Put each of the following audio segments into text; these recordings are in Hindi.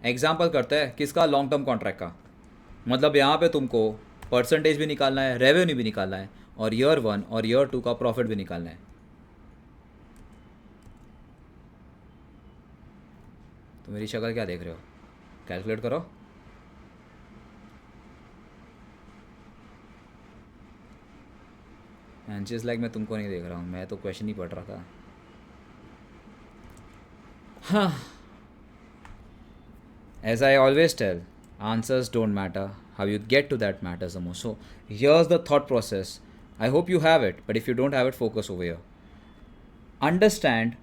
एग्जाम्पल करते हैं किसका, लॉन्ग टर्म कॉन्ट्रैक्ट का। मतलब यहाँ पे तुमको परसेंटेज भी निकालना है, रेवेन्यू भी निकालना है, और ईयर 1 और ईयर 2 का प्रॉफिट भी निकालना है। तो मेरी शक्ल क्या देख रहे हो, कैलकुलेट करो। एंड जस्ट लाइक मैं तुमको नहीं देख रहा हूँ, मैं तो क्वेश्चन ही पढ़ रहा था। हाँ, as I always tell, answers don't matter, how you get to that matters the most. So here's the thought process. I hope you have it, but if you don't have it, focus over here. Understand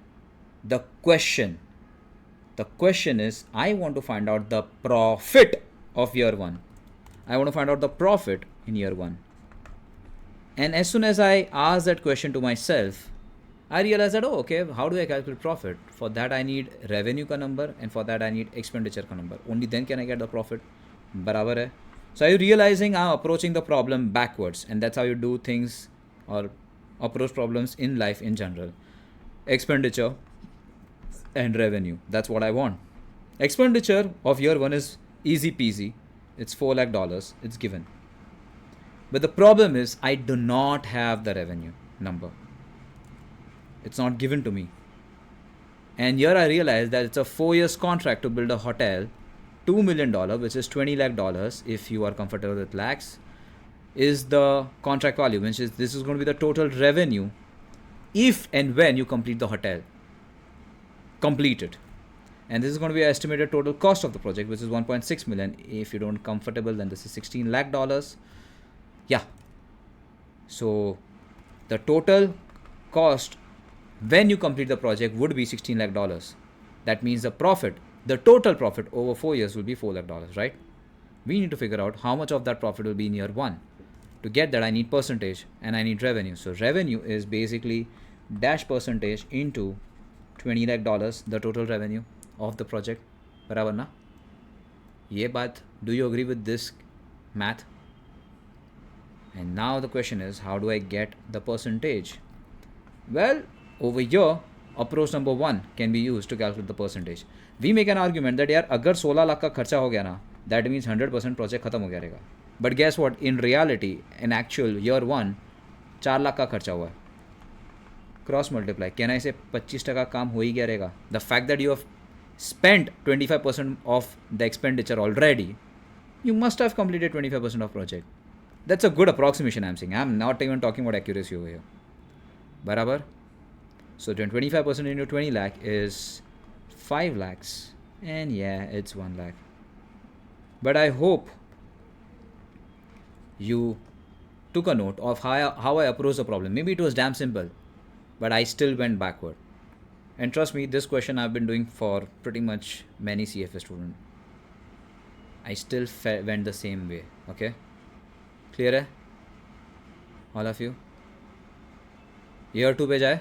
the question. The question is, I want to find out the profit of year 1. I want to find out the profit in year 1. And as soon as I ask that question to myself, I realize that, oh, okay, how do I calculate profit? For that I need revenue ka number, and for that I need expenditure ka number. Only then can I get the profit. Barabar hai. So are you realizing I'm approaching the problem backwards, and that's how you do things or approach problems in life in general. Expenditure and revenue. That's what I want. Expenditure of year 1 is easy peasy. It's $4 lakh. It's given. But the problem is I do not have the revenue number. It's not given to me. And here I realized that it's a 4 years contract to build a hotel. $2 million, which is $20 lakh if you are comfortable with lakhs, is the contract value, which is this is going to be the total revenue if and when you complete the hotel. Complete it. And this is going to be an estimated total cost of the project, which is 1.6 million. If you don't comfortable, then this is $16 lakh. Yeah. So the total cost when you complete the project would be $16 lakh. That means the profit, the total profit over 4 years will be $4 lakh, right? We need to figure out how much of that profit will be in year 1. To get that, I need percentage and I need revenue. So revenue is basically dash percentage into $20 lakh, the total revenue of the project. बराबर ना? ये बात, do you agree with this math? And now the question is, how do I get the percentage? Well, over here, approach number 1 can be used to calculate the percentage. We make an argument that यार अगर 16 लाख का खर्चा हो गया ना, that means 100% प्रोजेक्ट खत्म हो गया रहेगा. But guess what? In reality, in actual year 1, 4 lakh का खर्चा हुआ है. Cross multiply. Can I say 25% काम हो ही गया रहेगा? The fact that you have spent 25% of the expenditure already, you must have completed 25% of project. That's a good approximation I'm saying. I'm not even talking about accuracy over here. Barabar? So 25% into 20 lakh is 5 lakhs. And yeah, it's 1 lakh. But I hope you took a note of how I approached the problem. Maybe it was damn simple, but I still went backward. And trust me, this question I've been doing for pretty much many CFA students. I still went the same way. Okay? Clear है? All of you? Year 2 पे जाए?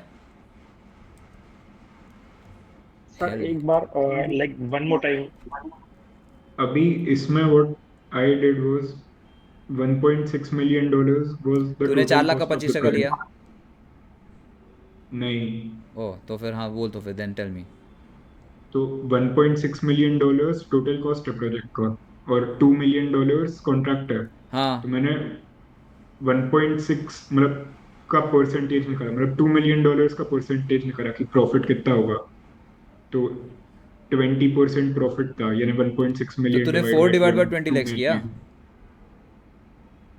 सर एक बार लाइक वन मोर टाइम. अभी इसमें what I did was $1.6 million was the तूने 4 total लाख का cost of the 25% लिया? project. नहीं, ओह, तो फिर हाँ बोल, तो फिर then tell me. तो $1.6 million टोटल कॉस्ट है प्रोजेक्ट का और $2 million कॉन्ट्रैक्ट है. हाँ, तो मैंने 1.6 मतलब का परसेंटेज निकाला, मतलब $2 million का परसेंटेज निकाला कि प्रॉफिट कितना होगा. तो 20% प्रॉफिट था, यानी 1.6 तो million तूने divide 4 by divide by 20 2 lakhs किया? million.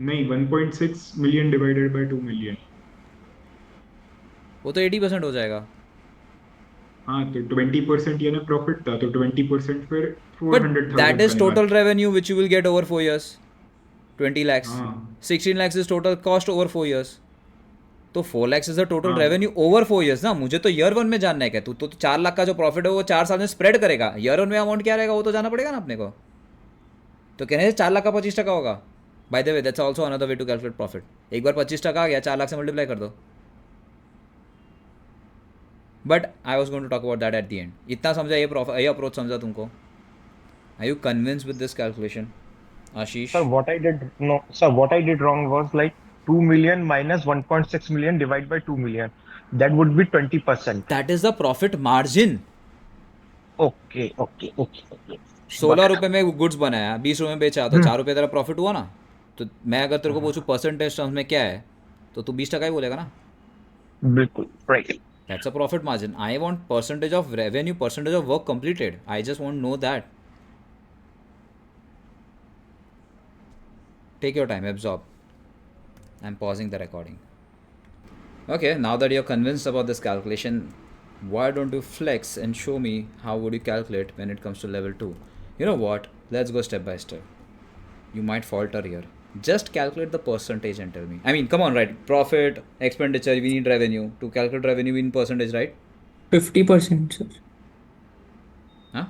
नहीं, 1.6 million डिवाइडेड बाय 2 million. वो तो 80% हो जाएगा. हाँ, तो 20% यानी प्रॉफिट था, तो 20% फिर But 400,000 that is बनेगा. total revenue which you will get over 4 years. 20 lakhs. हाँ 16 lakhs is total cost over 4 years. तो 4 lakhs is the total हाँ revenue over 4 years ना. मुझे तो ईयर 1 में जानना है क्या? तू तो 4 लाख का जो प्रॉफिट है वो 4 साल में स्प्रेड करेगा. ईयर 1 में अमाउंट क्या रहेगा वो तो जाना पड़ेगा ना अपने को. तो कहने से 4 लाख का 25% होगा. By the way, that's also another way to calculate profit. एक बार 25% आ गया, 4 लाख से मल्टीप्लाई कर दो. But I was going to talk about that at the end. इतना समझा, ये अप्रोच समझा तुमको? Are you convince with this calculation, Ashish? Sir what I did wrong was like 2 million minus 1.6 million divided by 2 million. That would be 20%. That is the profit margin. Okay. ₹16 में गुड्स बनाया, ₹20 में बेचा, तो ₹4 तेरा प्रॉफिट हुआ ना. तो मैं अगर तेरे को पूछूं परसेंटेज टर्म्स में क्या है, तो तू 20% ही बोलेगा ना. बिल्कुल right. That's a profit margin. I want percentage of revenue, percentage of work completed. I just want to know that. Take your time, absorb. I'm pausing the recording. Okay, now that you're convinced about this calculation, why don't you flex and show me how would you calculate when it comes to level 2? You know what? Let's go step by step. You might falter here. Just calculate the percentage and tell me. I mean, come on, right? Profit, expenditure, we need revenue. To calculate revenue in percentage, right? 50% sir. Huh?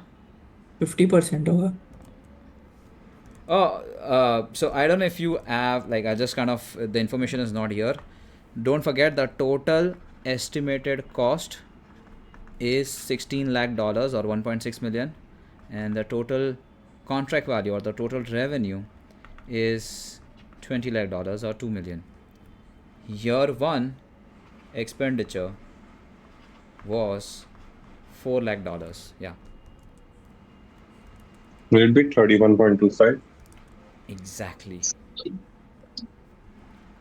50% होगा. So I don't know if you have, like, I just kind of, the information is not here. Don't forget the total estimated cost is $16 lakh or 1.6 million, and the total contract value or the total revenue is $20 lakh or 2 million. Year 1 expenditure was $4 lakh. Yeah, Will it be 31.25? exactly.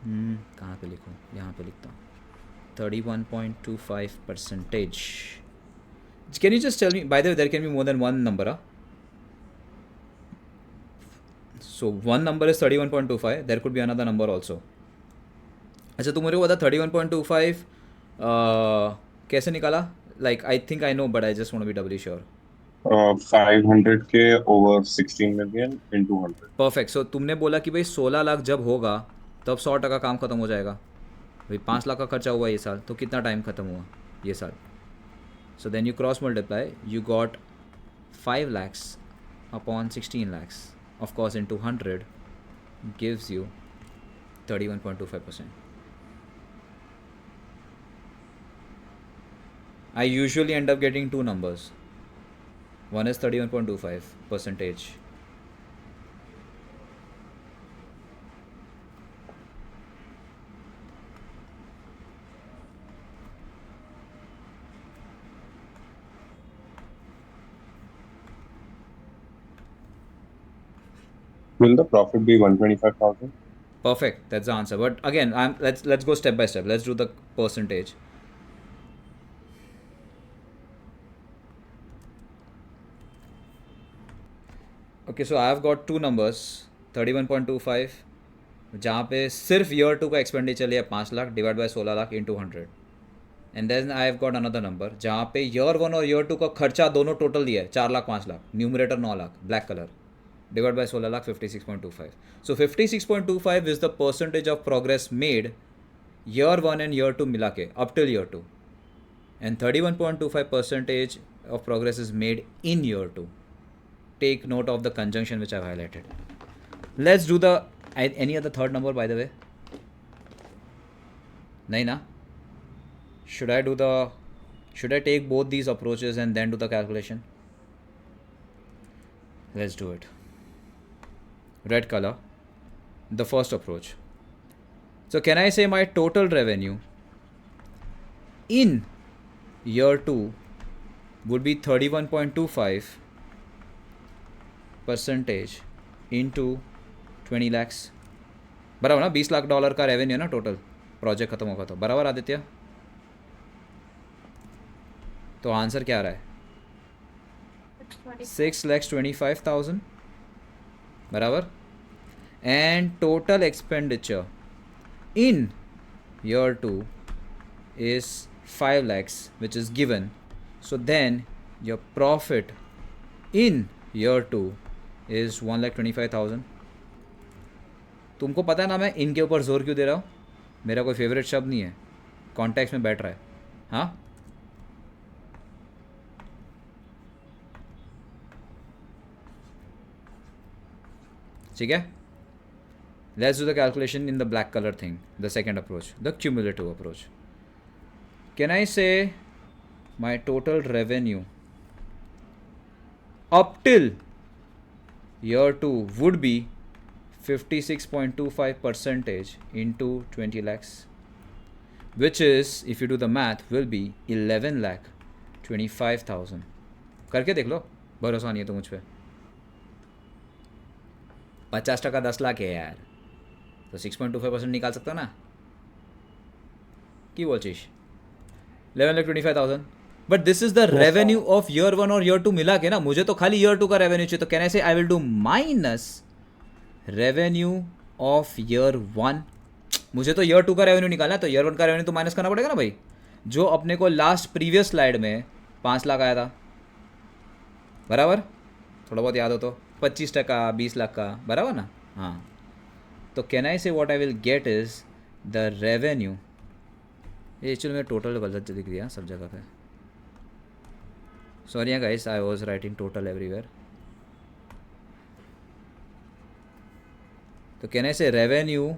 कहाँ पे लिखूँ? यहाँ पे लिखता हूँ 31.25%. Can you just tell me, by the way, there can be more than one number, huh? So one number is 31.25, there could be another number also. अच्छा, तू मेरे को बता 31.25 कैसे निकाला? Like, I think I know, but I just want to be doubly sure. 500K over 16 million into 100. Perfect. So तुमने बोला कि भाई 16 लाख जब होगा तब 100% काम खत्म हो जाएगा. भाई 5 लाख का खर्चा हुआ ये साल, तो कितना टाइम खत्म हुआ ये साल? So then you cross multiply, you got 5 lakhs upon 16 lakhs. Of course, into 100 gives you 31.25%. I usually end up getting two numbers. One is 31.25%. Will the profit be 125,000? Perfect. That's the answer. But again, let's go step by step. Let's do the percentage. Okay, so I've got two numbers, 31.25, जहाँ पे सिर्फ ईयर 2 का एक्सपेंडिचर लिया 5 lakh divide by 16 lakh into 100. And then I have got another number जहाँ पे ईयर 1 और ईयर 2 का खर्चा दोनों टोटल दिया है 4 lakh 5 lakh, numerator 9 lakh, black colour, divide by 16 lakh 56.25. So 56.25 is the percentage of progress made year 1 and year 2 मिला के up till year 2, and 31.25% of progress is made in year 2. Take note of the conjunction which I've highlighted. Let's do the any other third number, by the way? Nahi na? Should I take both these approaches and then do the calculation? Let's do it. Red color, the first approach. So can I say my total revenue in year 2 would be 31.25% into 20 lakhs? बराबर ना? $20 लाख का रेवेन्यू है ना टोटल, प्रोजेक्ट खत्म होगा तो. बराबर आदित्य? तो आंसर क्या आ रहा है? 6,25,000. बराबर. And total expenditure in year 2 is 5 lakhs which is given. So then your profit in year 2 is 1,25,000. तुमको पता है ना मैं इनके ऊपर जोर क्यों दे रहा हूँ? मेरा कोई फेवरेट शब्द नहीं है, कॉन्टेक्स्ट में बैठ रहा है. हाँ, ठीक है. Let's do the calculation in the black color thing, the second approach, the cumulative approach. Can I say my total revenue up till year 2 would be 56.25% into 20 lakhs, which is, if you do the math, will be 11,25,000. करके देख लो, भरोसा नहीं है तो मुझ पे. 50% 10 लाख है यार, तो 6.25% निकाल सकता ना কি বলছিস 11,25,000 but this is the Yes, sir. Revenue of year 1 और ईयर 2 मिला के ना, मुझे तो खाली ईयर 2 का रेवेन्यू चाहिए, तो कैन आई से I will do minus revenue of year 1। मुझे तो ईयर 2 का रेवेन्यू निकालना है, तो ईयर 1 का रेवेन्यू तो माइनस करना पड़ेगा ना भाई, जो अपने को लास्ट प्रीवियस स्लाइड में 5 लाख आया था, बराबर, थोड़ा बहुत याद हो तो 25%, 20 लाख का, बराबर ना। हाँ, तो कैन आई से what I will get is the revenue, ये एक्चुअली मैं टोटल गलत लिख दिया सब जगह पे, sorry guys, I was writing total everywhere. तो कैन आई से revenue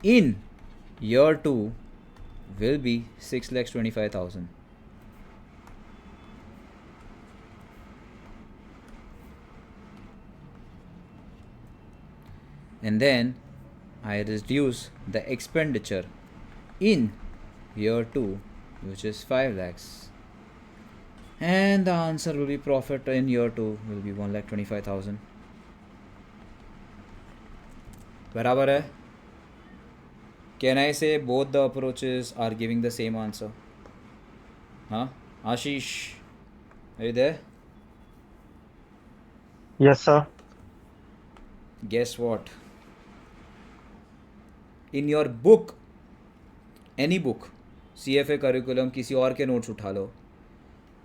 in year 2 will be 6,25,000. And then I reduce the expenditure in year 2, which is 5 lakhs. And the answer will be profit in year 2 will be 1,25,000. बराबर है। Can I say both the approaches are giving the same answer? Huh? Ashish, are you there? Yes, sir. Guess what? In your book, any book, CFA curriculum, किसी और के नोट्स उठा लो,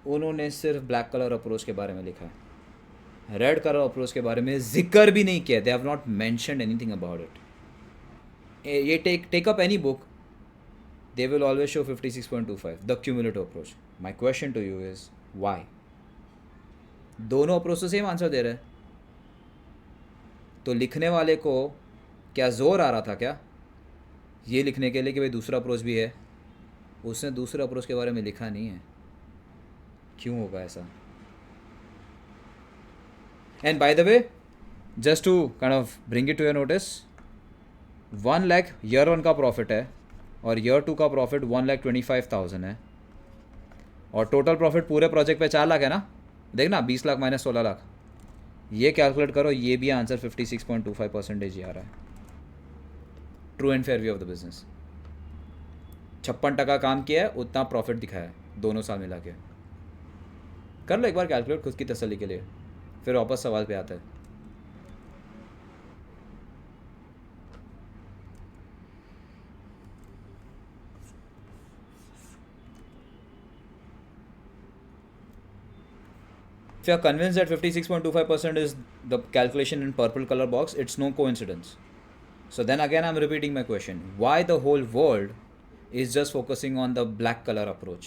उन्होंने सिर्फ ब्लैक कलर अप्रोच के बारे में लिखा है, रेड कलर अप्रोच के बारे में जिक्र भी नहीं किया। They have not mentioned anything about it. ये take up any book, they will always show 56.25, the cumulative approach. My question to you is why? दोनों अप्रोच तो सेम आंसर दे रहे हैं, तो लिखने वाले को क्या जोर आ रहा था क्या ये लिखने के लिए कि भाई दूसरा अप्रोच भी है? उसने दूसरे अप्रोच के बारे में लिखा नहीं है। क्यों होगा ऐसा? And by the way, just to kind of bring it to your notice, 1 lakh year 1 का प्रॉफिट है और ईयर 2 का प्रॉफिट 1,25,000 है, और टोटल प्रॉफिट पूरे प्रोजेक्ट पे 4 लाख है ना। देखना 20 लाख माइनस 16 लाख, ये कैलकुलेट करो, ये भी आंसर 56.25% ही आ रहा है। True and fair view of the business. 56% काम किया है, उतना प्रॉफिट दिखाया है दोनों साल मिला के। कर लो एक बार कैलकुलेट खुद की तसल्ली के लिए, फिर वापस सवाल पे आता है। If you are convinced that 56.25% is the calculation in purple color box, it's no coincidence. So then again I'm repeating my question. Why the whole world is just focusing on the black color approach?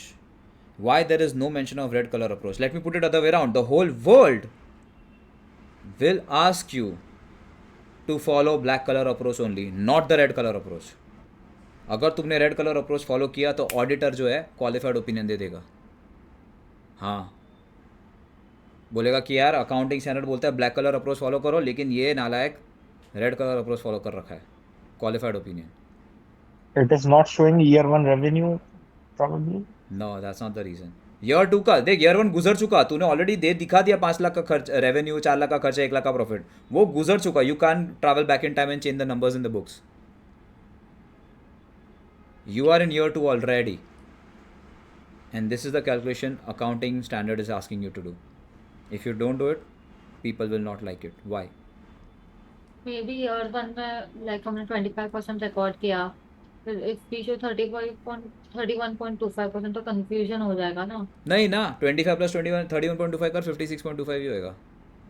Why there is no mention of red color approach? Let me put it other way around. The whole world will ask you to follow black color approach only, not the red color approach. अगर तुमने रेड कलर अप्रोच फॉलो किया तो ऑडिटर जो है क्वालिफाइड ओपिनियन दे देगा। हाँ, बोलेगा कि यार अकाउंटिंग स्टैंडर्ड बोलता है ब्लैक कलर अप्रोच फॉलो करो, लेकिन ये नालायक रेड कलर अप्रोच फॉलो कर रखा है। Qualified opinion. It is not showing year 1 revenue, probably. No, that's not the reason. Year 2 का देख, ईयर 1 गुजर चुका, तूने ऑलरेडी दे दिखा दिया 5 लाख का खर्च रेवेन्यू, 4 लाख का खर्चा, 1 लाख का प्रॉफिट, वो गुजर चुका। You can travel back in time and change the numbers in the books. You are in year 2 already, and this is the calculation accounting standard is asking you to do. If you don't do it, people will not like it. Why? May be year 1 में लाइक हमने 25% रिकॉर्ड किया, फिर इफ वी शो 31.25% तो कंफ्यूजन हो जाएगा ना। नहीं ना, 25 प्लस 21 31.25 कर 56.25 ही होएगा।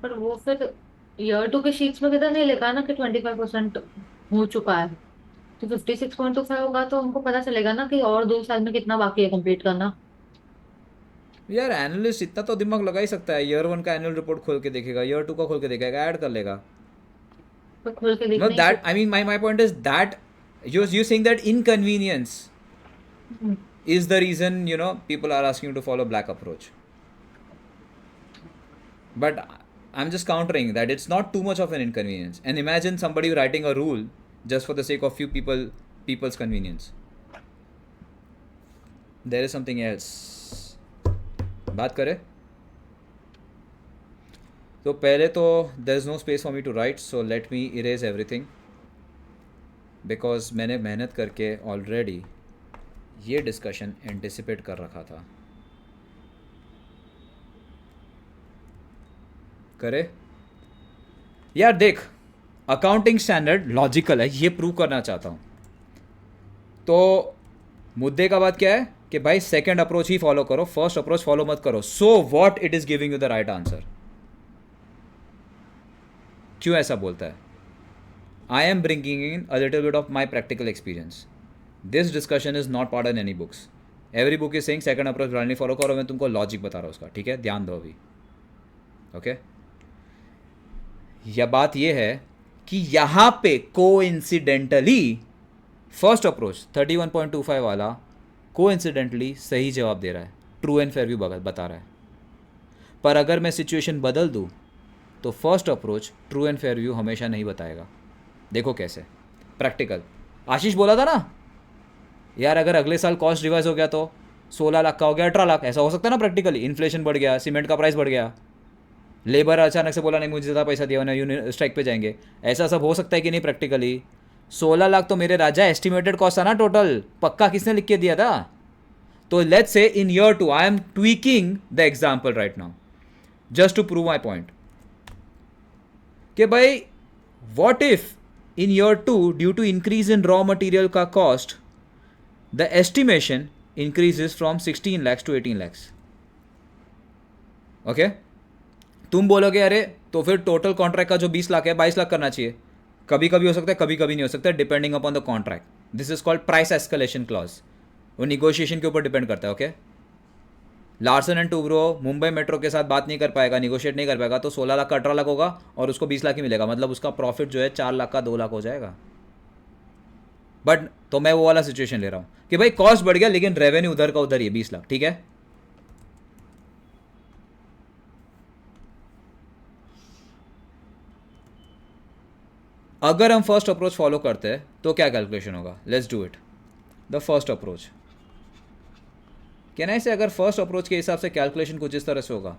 पर वो फिर ईयर 2 के शीट्स में किधर नहीं लिखा ना कि 25% हो चुका है, तो 56.25 होगा तो हमको पता चलेगा ना कि और 2 साल में कितना बाकी है कंप्लीट करना। यार एनालिस्ट इतना तो दिमाग लगा ही सकता है, ईयर 1 का एनुअल रिपोर्ट खोल के देखेगा, ईयर 2 का खोल के देखेगा, ऐड कर लेगा। पर खोल के No, देखने that I mean my point is that you saying that inconvenience is the reason, you know, people are asking you to follow black approach. But I'm just countering that it's not too much of an inconvenience. And imagine somebody writing a rule just for the sake of few people's convenience. There is something else. बात करें। तो पहले तो there is no space for me to write, so let me erase everything, because मैंने मेहनत करके ऑलरेडी ये डिस्कशन एंटिसिपेट कर रखा था। करे यार, देख अकाउंटिंग स्टैंडर्ड लॉजिकल है, ये प्रूव करना चाहता हूँ। तो मुद्दे का बात क्या है कि भाई सेकंड अप्रोच ही फॉलो करो, फर्स्ट अप्रोच फॉलो मत करो। So what it is giving you the right answer. क्यों ऐसा बोलता है? I am bringing in a little bit of my practical experience. This discussion is not part in any books. Every book is saying second approach blindly follow करो, मैं तुमको लॉजिक बता रहा हूँ उसका, ठीक है? ध्यान दो अभी, ओके? यह बात यह है कि यहां पे कोइंसिडेंटली फर्स्ट अप्रोच 31.25 वाला कोइंसिडेंटली सही जवाब दे रहा है, ट्रू एंड फेयर व्यू बता रहा है। पर अगर मैं सिचुएशन बदल दूं तो first approach true and fair view हमेशा नहीं बताएगा। देखो कैसे, प्रैक्टिकल। आशीष बोला था ना यार, अगर अगले साल कॉस्ट रिवाइज हो गया तो 16 लाख का हो गया 18 लाख, ऐसा हो सकता है ना प्रैक्टिकली? इन्फ्लेशन बढ़ गया, सीमेंट का प्राइस बढ़ गया, लेबर अचानक से बोला नहीं मुझे ज़्यादा पैसा दिया, यूनियन स्ट्राइक पे जाएंगे, ऐसा सब हो सकता है कि नहीं प्रैक्टिकली? 16 लाख तो मेरे राजा एस्टिमेटेड कॉस्ट था ना टोटल, पक्का किसने लिख के दिया था? तो let's say in year 2 I am tweaking the example right now just to prove my point कि भाई what if in year 2 due to increase in raw material का cost the estimation increases from 16 lakhs to 18 lakhs। Okay, तुम बोलोगे अरे तो फिर टोटल कॉन्ट्रैक्ट का जो 20 लाख है 22 लाख करना चाहिए। कभी कभी हो सकता है, कभी कभी नहीं हो सकता, depending upon the contract. This is called price escalation clause, वो निगोशिएशन के ऊपर डिपेंड करता है। Okay, Larsen and Toubro Mumbai metro के साथ बात नहीं कर पाएगा, निगोशिएट नहीं कर पाएगा, तो 16 लाख का 18 लाख होगा और उसको 20 लाख ही मिलेगा, मतलब उसका प्रॉफिट जो है 4 लाख का 2 लाख हो जाएगा। बट तो मैं वो वाला सिचुएशन ले रहा हूँ कि भाई कॉस्ट बढ़ गया लेकिन रेवेन्यू उधर का उधर ही है 20 लाख, ठीक है? अगर हम फर्स्ट अप्रोच फॉलो करते हैं तो क्या कैलकुलेशन होगा? Let's do it the first approach. कहना से अगर फर्स्ट अप्रोच के हिसाब से कैलकुलेशन कुछ इस तरह से होगा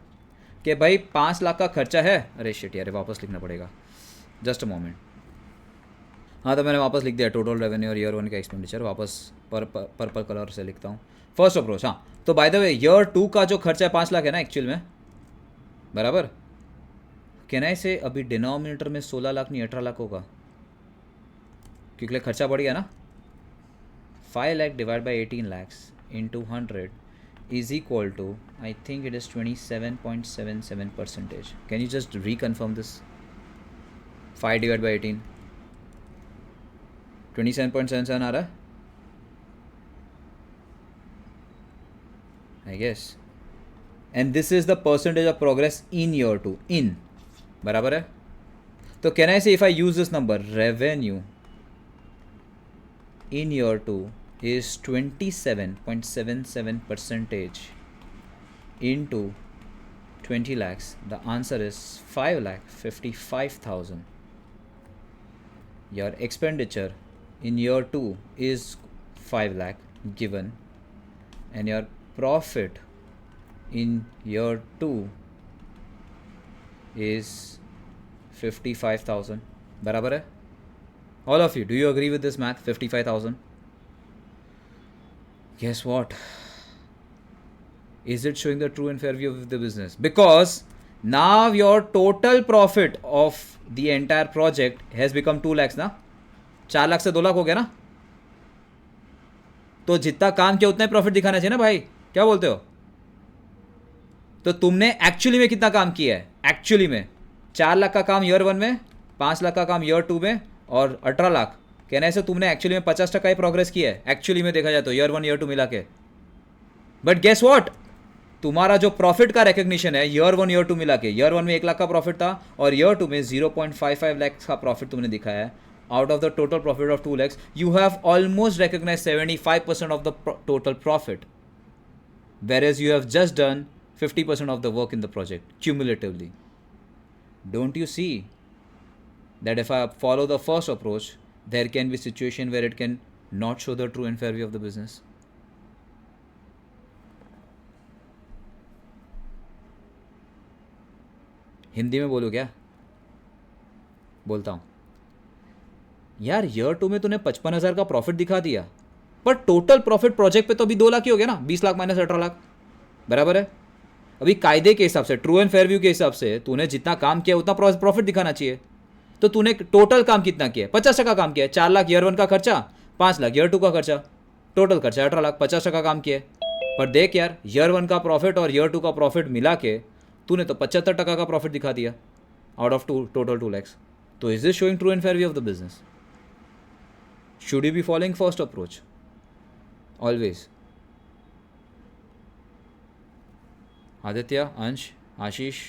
कि भाई 5 लाख का खर्चा है, अरे शिट यार वापस लिखना पड़ेगा, जस्ट अ मोमेंट। हाँ तो मैंने वापस लिख दिया टोटल रेवेन्यू और ईयर 1 का एक्सपेंडिचर, वापस पर्पल कलर से लिखता हूँ फर्स्ट अप्रोच। हाँ तो बाय द वे ईयर 2 का जो खर्चा है 5 लाख है ना एक्चुअल में, बराबर? कहना से अभी डिनोमिनेटर में 16 लाख नहीं 18 लाख होगा, क्योंकि खर्चा बढ़ गया ना। 5 lakh divide by 18 lakhs into 100 is equal to, I think it is 27.77%. Can you just reconfirm this? 5 divided by 18, 27.77 आ रहा है I guess. And this is the percentage of progress in year 2, in, बराबर है? तो can I say if I use this number, revenue in year 2 is 27.77% into 20 lakhs. The answer is 5,55,000. Your expenditure in year 2 is 5 lakh given, and your profit in year 2 is 55,000. बराबर है? All of you, do you agree with this math? 55,000. Guess what? Is it showing the true and fair view of the business? Because now your total profit of the entire project has become 2 lakhs ना, 4 लाख से 2 लाख हो गया ना, तो जितना काम किया उतना ही प्रॉफिट दिखाना चाहिए ना भाई, क्या बोलते हो? तो तुमने एक्चुअली में कितना काम किया है? एक्चुअली में 4 लाख का काम ईयर 1 में, 5 लाख का काम ईयर 2 में और 18 लाख, कहने से तुमने एक्चुअली में 50% ही प्रोग्रेस किया है एक्चुअली में देखा जाए तो, ईयर 1 ईयर 2 मिला के। बट गेस व्हाट, तुम्हारा जो प्रॉफिट का रिकग्निशन है ईयर 1 ईयर 2 मिला के, ईयर 1 में 1 लाख का प्रॉफिट था और ईयर 2 में 0.55 लाख का प्रॉफिट तुमने दिखाया है। Out of the total profit of 2 lakhs you have almost recognise 75% of the total profit, whereas you have just done 50% of the work in the project cumulatively. Don't you see that if I follow the first approach, there can be situation where it can not show the true and fair view of the business? Hindi में बोलूँ क्या? बोलता हूँ यार, ईयर 2 में तूने 55,000 का प्रॉफिट दिखा दिया, पर टोटल प्रॉफिट प्रोजेक्ट पे तो अभी 2 लाख ही हो गया ना, 20 लाख माइनस 18 लाख, बराबर है? अभी कायदे के हिसाब से, ट्रू एंड फेयर व्यू के हिसाब से तूने जितना काम किया उतना प्रॉफिट दिखाना चाहिए। तो तूने टोटल काम कितना किया? 50% काम किया है। 4 लाख ईयर 1 का खर्चा, 5 लाख ईयर 2 का खर्चा, टोटल खर्चा 18 लाख, 50% काम किया है। पर देख यार, ईयर 1 का प्रॉफिट और ईयर 2 का प्रॉफिट मिला के तूने तो 75% का प्रॉफिट दिखा दिया आउट ऑफ टोटल 2 लैक्स। तो is this showing true and fair view of the business? Should you be following first approach? Always. Aditya, Ansh, Ashish,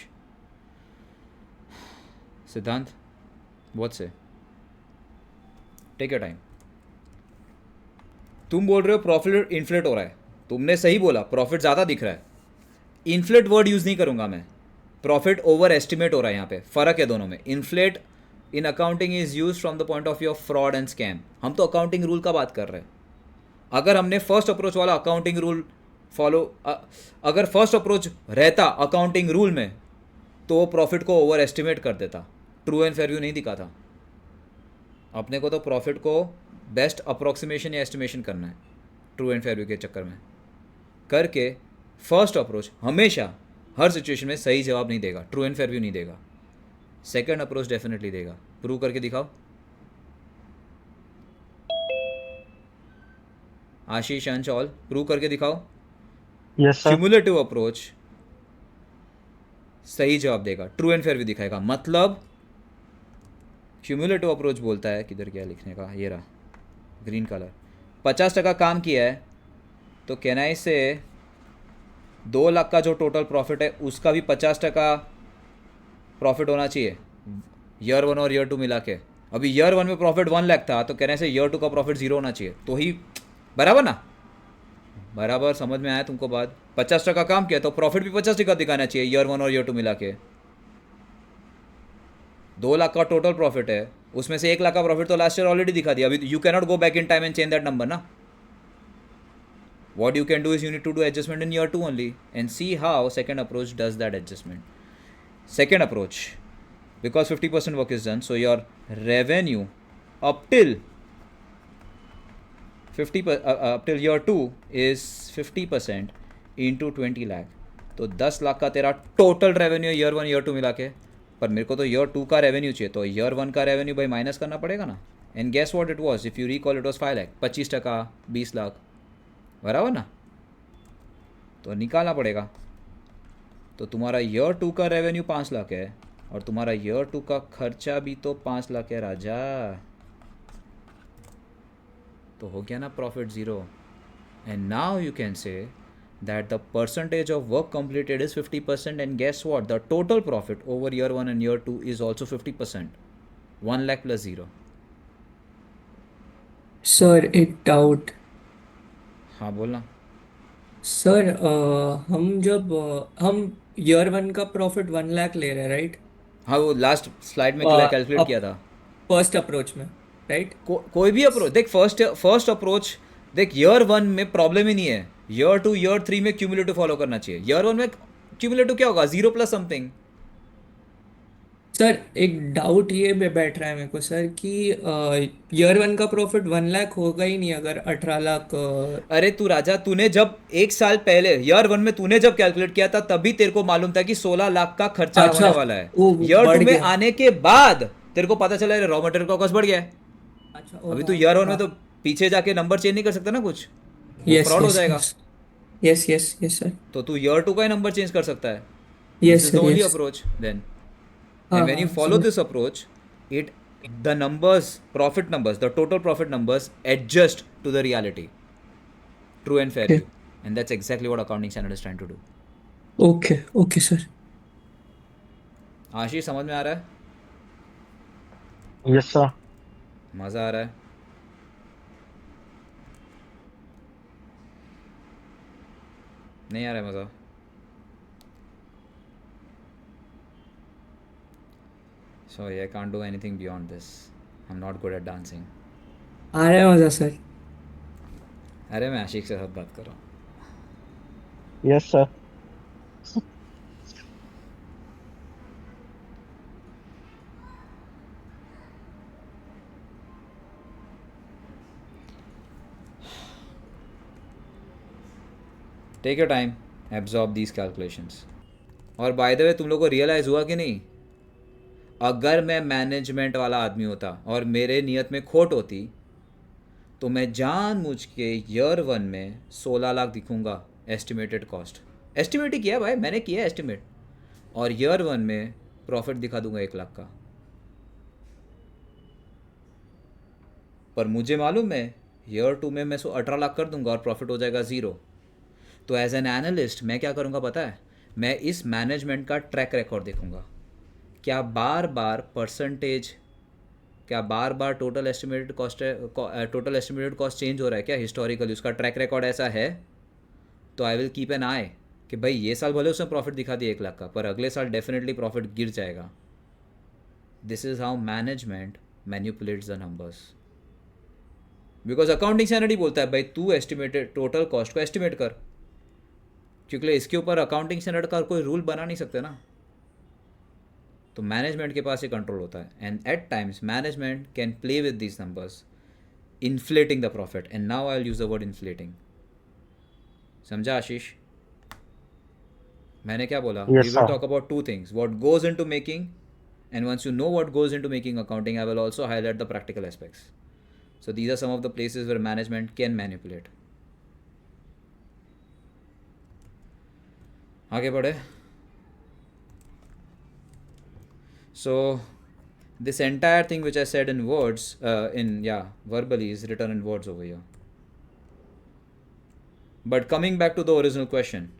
Siddhant, what say? Take your time. तुम बोल रहे हो प्रॉफिट इन्फ्लेट हो रहा है, तुमने सही बोला, प्रॉफिट ज़्यादा दिख रहा है। इन्फ्लेट वर्ड यूज़ नहीं करूँगा मैं, प्रॉफिट ओवर एस्टिमेट हो रहा है। यहाँ पे फ़र्क है दोनों में। Inflate in accounting is use from the point of view of fraud and scam. हम तो अकाउंटिंग रूल का बात कर रहे हैं। अगर हमने फर्स्ट अप्रोच वाला अकाउंटिंग रूल फॉलो, अगर फर्स्ट अप्रोच रहता अकाउंटिंग रूल में, तो वो प्रॉफिट को ओवर एस्टिमेट कर देता, ट्रू एंड फेयर व्यू नहीं दिखाता। अपने को तो प्रॉफिट को बेस्ट अप्रोक्सीमेशन या एस्टिमेशन करना है, ट्रू एंड फेयर व्यू के चक्कर में करके। फर्स्ट अप्रोच हमेशा हर सिचुएशन में सही जवाब नहीं देगा, ट्रू एंड फेयर व्यू नहीं देगा। सेकेंड अप्रोच डेफिनेटली देगा। प्रूव करके दिखाओ। आशीष, अंश, ऑल प्रूव करके दिखाओ। Yes sir. क्यूमुलेटिव अप्रोच सही जवाब देगा, ट्रू एंड फेयर व्यू दिखाएगा। मतलब क्यूमुलेटिव अप्रोच बोलता है, किधर क्या लिखने का, ये रहा ग्रीन कलर, 50% काम किया है तो कैन आई से 2 लाख का जो टोटल प्रॉफिट है उसका भी 50% प्रॉफिट होना चाहिए, ईयर 1 और ईयर 2 मिला के। अभी ईयर 1 में प्रॉफिट 1 लाख था तो कहने से ईयर 2 का प्रॉफिट 0 होना चाहिए, तो ही बराबर ना? बराबर समझ में आया तुमको बात? 50% काम किया तो प्रॉफिट भी 50% दिखाना चाहिए, ईयर 1 और ईयर 2 मिला के। 2 लाख का टोटल प्रॉफिट है, उसमें से 1 लाख का प्रॉफिट तो लास्ट ईयर ऑलरेडी दिखा दिया। अभी you can not go back in time and change that number ना। What you can do is you need to do adjustment in year 2 only and see how second approach does that adjustment. Second approach, because 50% work is done, so your revenue up till up till year 2 is 50% into 20 lakh. तो 10 लाख का तेरा टोटल रेवेन्यू ईयर 1 ईयर 2 मिला के। पर मेरे को तो ईयर 2 का रेवेन्यू चाहिए, तो ईयर 1 का रेवेन्यू भाई माइनस करना पड़ेगा ना। And guess what it was, if you recall it was 5 lakh, 25% 20 lakh, बराबर ना? तो निकालना पड़ेगा। तो तुम्हारा ईयर 2 का रेवेन्यू 5 लाख है और तुम्हारा ईयर 2 का खर्चा भी तो 5 लाख है राजा। तो हो गया ना profit 0। And now you can say that the percentage of work completed is 50%, and guess what, the total profit over year 1 and year 2 is also 50%, 1 lakh plus 0। Sir एक डाउट। हाँ बोलना। सर हम जब हम ईयर 1 का प्रॉफिट 1 लाख ले रहे हैं, राइट? हाँ वो लास्ट स्लाइड में कैलकुलेट किया था। फर्स्ट अप्रोच में, राइट? कोई भी अप्रोच देख, फर्स्ट अप्रोच देख, ईयर 1 में प्रॉब्लम ही नहीं है। ईयर 2 ईयर 3 में क्यूमुलेटिव फॉलो करना चाहिए। ईयर 1 में क्यूमुलेटिव क्या होगा, 0 प्लस समथिंग। सर एक डाउट ये बैठ रहा है मेरे को सर कि ईयर 1 का प्रॉफिट 1 लाख होगा ही नहीं अगर 18 लाख अरे तू राजा, तूने जब 1 साल पहले ईयर 1 में तूने जब कैलकुलेट किया था तभी तेरे को मालूम था कि 16 लाख का खर्चा अच्छा, होने वाला है। वो ईयर बढ़ 2 में गया। आने के बाद तेरे को पता चला रॉ मटेरियल का कॉस्ट बढ़ गया है। अच्छा, अभी तू ईयर 1 में तो पीछे जाके नंबर चेंज नहीं कर सकता ना, कुछ यस फ्रॉड हो यस जाएगा। यस यस यस सर, तो तू ईयर 2 का ही नंबर चेंज कर सकता है। Yes this is the sir, only yes. Approach then. हाँ And when you हाँ follow समझ। this approach, the numbers, profit numbers, the total profit numbers adjust to the reality, true and fair okay view, and that's exactly what accounting standard is trying to do. Okay okay sir. Ashish समझ में आ रहा है? Yes sir. मज़ा आ रहा है? नहीं आ रहा है मज़ा? Sorry, I can't do anything beyond this. I'm not good at dancing. आ रहा है मजा सर। अरे मैं आशीष के साथ बात कर रहा हूँ। Yes sir. Take your time, absorb these calculations. और बाय द वे तुम लोग को रियलाइज़ हुआ कि नहीं, अगर मैं मैनेजमेंट वाला आदमी होता और मेरे नियत में खोट होती तो मैं जानबूझ के ईयर 1 में 16 लाख दिखूंगा एस्टिमेटेड कॉस्ट। एस्टिमेट ही किया भाई, मैंने किया एस्टिमेट, और ईयर 1 में प्रॉफिट दिखा दूंगा 1 लाख का। पर मुझे मालूम है ईयर 2 में मैं 18 लाख कर दूंगा और प्रॉफिट हो जाएगा 0। तो एज एन एनालिस्ट मैं क्या करूंगा पता है, मैं इस मैनेजमेंट का ट्रैक रिकॉर्ड देखूंगा। क्या बार बार परसेंटेज, क्या बार बार टोटल एस्टिमेटेड कॉस्ट चेंज हो रहा है क्या हिस्टोरिकली, उसका ट्रैक रिकॉर्ड ऐसा है। तो आई विल कीप एन आई कि भाई ये साल भले उसने प्रॉफिट दिखा दिया 1 लाख का, पर अगले साल डेफिनेटली प्रॉफिट गिर जाएगा। This is how management manipulates the numbers. Because accounting standard ही बोलता है भाई तू एस्टिमेटेड टोटल कॉस्ट को एस्टिमेट कर, क्योंकि इसके ऊपर अकाउंटिंग स्टैंडर्ड का कोई रूल बना नहीं सकते ना। तो मैनेजमेंट के पास ये कंट्रोल होता है, and at times management can play with these numbers, inflating the profit. And now I will use the word inflating. समझा आशीष? मैंने क्या बोला? We Yes, will sir. Talk about 2 things, what goes into making, and once you know what goes into making accounting, I will also highlight the practical aspects. So these are some of the places where management can manipulate. आगे बढ़े। So this entire thing which I said in words, verbally is written in words over here. But coming back to the original question,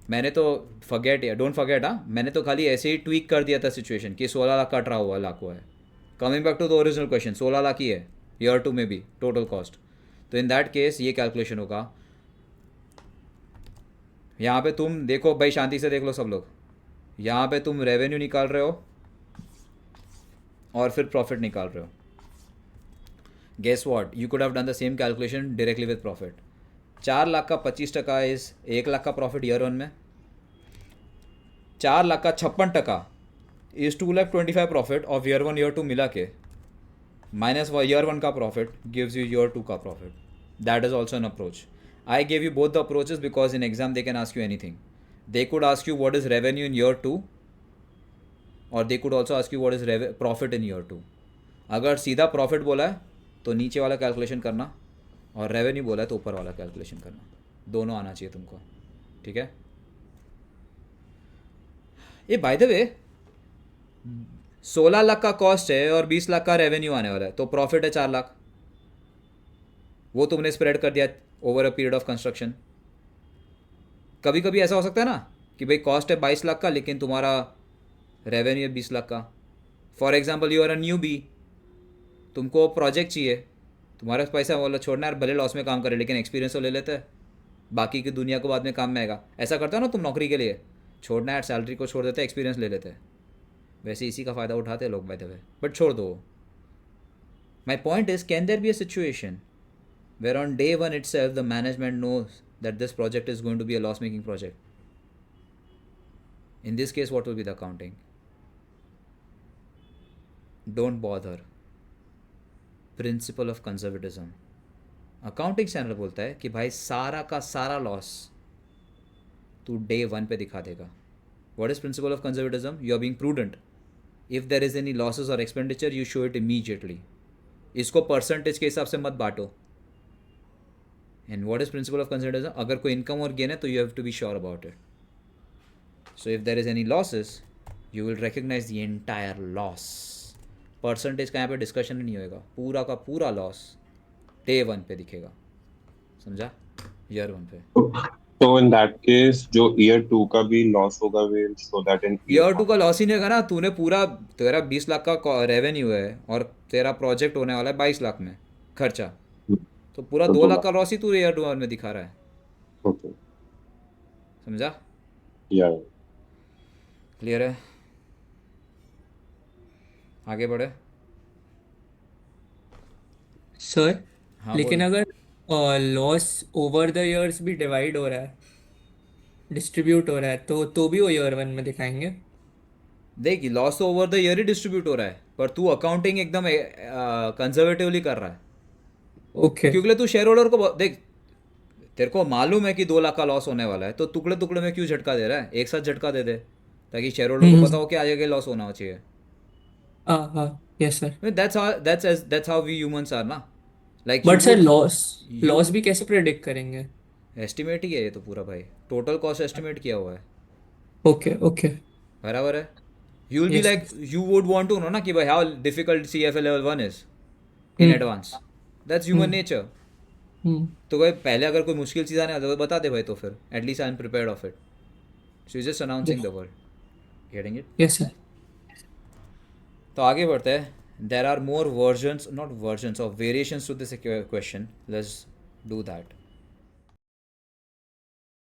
मैंने तो डोंट फॉरगेट, हाँ, मैंने तो खाली ऐसे ही ट्वीक कर दिया था सिचुएशन कि 16 लाख का 18 लाख हुआ है। Coming back to the original question, 16 lakh ही है ईयर 2 में भी टोटल कॉस्ट। तो इन दैट केस ये कैलकुलेशन होगा। यहाँ पे तुम देखो भाई, शांति से देख लो सब लोग, यहाँ पे तुम रेवेन्यू निकाल रहे हो और फिर प्रॉफिट निकाल रहे हो। Guess what, you could have done the same calculation directly with profit. 4 lakh का 25% इज 1 लाख का प्रॉफिट ईयर 1 में। 4 लाख का 56% is 2,25,000 profit of year 1 year 2 मिला के, माइनस ईयर 1 का प्रॉफिट गिव्स यू ईयर 2 का profit. That is also an approach. I gave you both the approaches because in exam they can ask you anything. They could ask you what is revenue in year 2 और they could also ask you what is profit in year 2। अगर सीधा प्रॉफिट बोला है तो नीचे वाला कैलकुलेशन करना, और रेवेन्यू बोला है तो ऊपर वाला कैलकुलेशन करना। दोनों आना चाहिए तुमको, ठीक है? ये बाय द वे 16 लाख का कॉस्ट है और 20 लाख का रेवेन्यू आने वाला है, तो प्रॉफिट है 4 लाख। वो तुमने स्प्रेड कर दिया over a period of construction. कभी कभी ऐसा हो सकता है ना कि भाई कॉस्ट है 22 लाख का लेकिन तुम्हारा रेवेन्यू है 20 लाख का। For example you are a newbie, तुमको प्रोजेक्ट चाहिए, तुम्हारे पास पैसा बोला छोड़ना यार, भले लॉस में काम करे लेकिन एक्सपीरियंस तो ले लेते हैं, बाकी की दुनिया को बाद में काम में आएगा। ऐसा करते हो ना तुम नौकरी के लिए, छोड़ना यार, सैलरी को छोड़ देते हैं, एक्सपीरियंस ले लेते हैं। वैसे इसी का फ़ायदा उठाते हैं लोग बाय द वे, बट छोड़ दो। My point is, can there be a situation where on day 1 itself the management knows that this project is going to be a loss making project? In this case what will be the accounting? Don't bother. Principal of conservatism. Accounting standard बोलता है कि भाई सारा का सारा लॉस तू day 1 पे दिखा देगा। What is principle of conservatism? You are being prudent. If there is any losses और expenditure you show it immediately. इसको परसेंटेज के हिसाब से मत बांटो। And what is principle of conservatism? अगर कोई इनकम और गेन है तो you have to be sure about it. So if there is any losses you will recognise the entire loss. Percentage का यहाँ पे डिस्कशन नहीं होएगा, पूरा का पूरा लॉस day 1 पे दिखेगा। समझा? ईयर 1 पे। तो इन दैट केस जो ईयर 2 का भी लॉस होगा will show that in year 2 का लॉस ही नहीं होगा ना। तूने पूरा, तेरा 20 लाख का रेवेन्यू है और तेरा प्रोजेक्ट होने वाला है 22 लाख में खर्चा, तो पूरा 2 लाख का लॉस ही तू ईयर 2 में दिखा रहा है। ओके, समझा? या क्लियर है? आगे बढ़े। सर हाँ लेकिन बोल। अगर लॉस ओवर द इयर्स भी डिवाइड हो रहा है, डिस्ट्रीब्यूट हो रहा है, तो भी वो ईयर 1 में दिखाएंगे? देख, लॉस तो over the year he distribute हो रहा है, पर तू अकाउंटिंग एकदम कंजर्वेटिवली कर रहा है। ओके। क्योंकि तू शेयर होल्डर को देख, तेरे को मालूम है कि 2 लाख का लॉस होने वाला है, तो टुकड़े टुकड़े में क्यों झटका दे रहा है? एक साथ झटका दे दे, ताकि शेयर होल्डर को पता हो कि आगे लॉस होना चाहिए. हाँ, yes sir. That's how we humans are ना. Like you but sir would loss you loss भी कैसे प्रेडिक्ट करेंगे? एस्टिमेट ही है ये तो पूरा भाई, टोटल कॉस्ट एस्टिमेट किया हुआ है. Okay, okay. बराबर है. You will be yes like, sir. You would want to know ना कि भाई how difficult CFA level 1 is in hmm. Advance. That's human hmm. Nature. Hmm. तो भाई पहले अगर कोई मुश्किल चीज़ आने वाला है तो बता दे भाई, तो फिर at least I am prepared of it. So you just announcing the word. Getting it? Yes sir. तो आगे बढ़ते हैं. There are more versions, not versions, of variations to this question. Let's do that.